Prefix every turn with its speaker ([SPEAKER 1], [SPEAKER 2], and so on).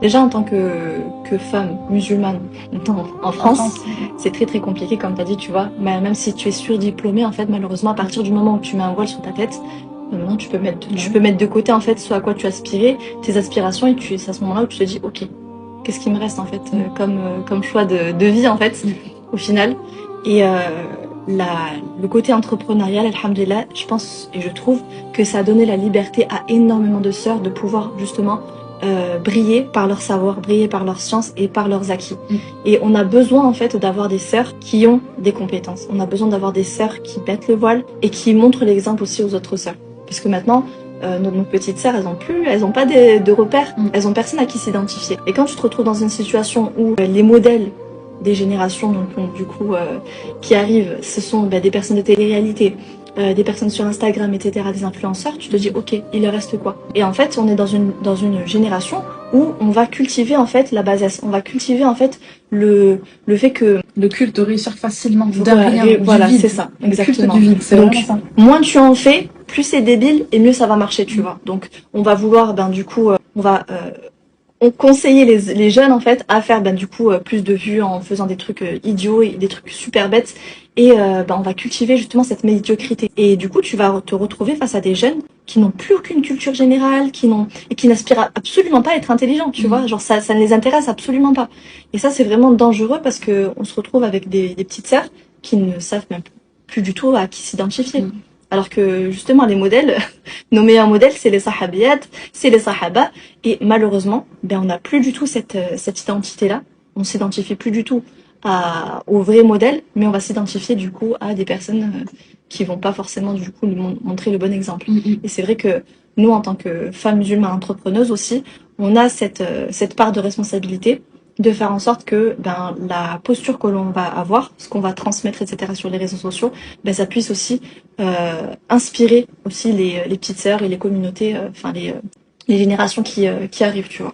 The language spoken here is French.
[SPEAKER 1] Déjà, en tant que femme musulmane en
[SPEAKER 2] En
[SPEAKER 1] France,
[SPEAKER 2] France.
[SPEAKER 1] c'est très très compliqué, comme tu as dit, tu vois. Mais même si tu es surdiplômée, en fait, malheureusement, à partir du moment où tu mets un voile sur ta tête, maintenant
[SPEAKER 2] Bah
[SPEAKER 1] tu
[SPEAKER 2] oui.
[SPEAKER 1] peux mettre de côté, en fait, ce à quoi tu aspirais, tes aspirations, et c'est à ce moment-là où tu te dis, ok, qu'est-ce qui me reste, en fait, comme choix de vie, en fait, au final. Et le côté entrepreneurial, alhamdulillah, je pense et je trouve que ça a donné la liberté à énormément de sœurs de pouvoir, justement, briller par leur savoir, briller par leur science et par leurs acquis. Et on a besoin en fait d'avoir des sœurs qui ont des compétences. On a besoin d'avoir des sœurs qui mettent le voile et qui montrent l'exemple aussi aux autres sœurs. Parce que maintenant, nos petites sœurs, elles ont pas de repères, elles ont personne à qui s'identifier. Et quand tu te retrouves dans une situation où les modèles des générations donc, du coup qui arrivent, ce sont des personnes de télé-réalité, des personnes sur Instagram, etc., des influenceurs, tu te dis, ok, il leur reste quoi? Et en fait, on est dans une génération où on va cultiver en fait la bassesse, on va cultiver en fait le fait que...
[SPEAKER 2] Le culte de réussir facilement, de
[SPEAKER 1] Voilà,
[SPEAKER 2] rien, du
[SPEAKER 1] voilà,
[SPEAKER 2] vide.
[SPEAKER 1] c'est ça,
[SPEAKER 2] Le culte
[SPEAKER 1] exactement.
[SPEAKER 2] du vide, c'est
[SPEAKER 1] Donc,
[SPEAKER 2] vraiment ça.
[SPEAKER 1] moins tu en fais, plus c'est débile et mieux ça va marcher, tu vois. Donc, on va vouloir, du coup, on conseillait les jeunes en fait à faire du coup plus de vues en faisant des trucs idiots et des trucs super bêtes et on va cultiver justement cette médiocrité et du coup tu vas te retrouver face à des jeunes qui n'ont plus aucune culture générale, qui n'aspirent absolument pas à être intelligents, tu vois, genre ça ne les intéresse absolument pas. Et ça c'est vraiment dangereux parce que on se retrouve avec des petites sœurs qui ne savent même plus du tout à qui s'identifier. Alors que justement les modèles, nos meilleurs modèles c'est les sahabiyat, c'est les sahaba. Et malheureusement, on n'a plus du tout cette identité-là. On s'identifie plus du tout au vrai modèle, mais on va s'identifier du coup à des personnes qui vont pas forcément du coup nous montrer le bon exemple. Et c'est vrai que nous, en tant que femmes musulmanes entrepreneuses aussi, on a cette part de responsabilité de faire en sorte que la posture que l'on va avoir, ce qu'on va transmettre, etc. sur les réseaux sociaux, ça puisse aussi inspirer aussi les petites sœurs et les communautés, les générations qui arrivent, tu vois.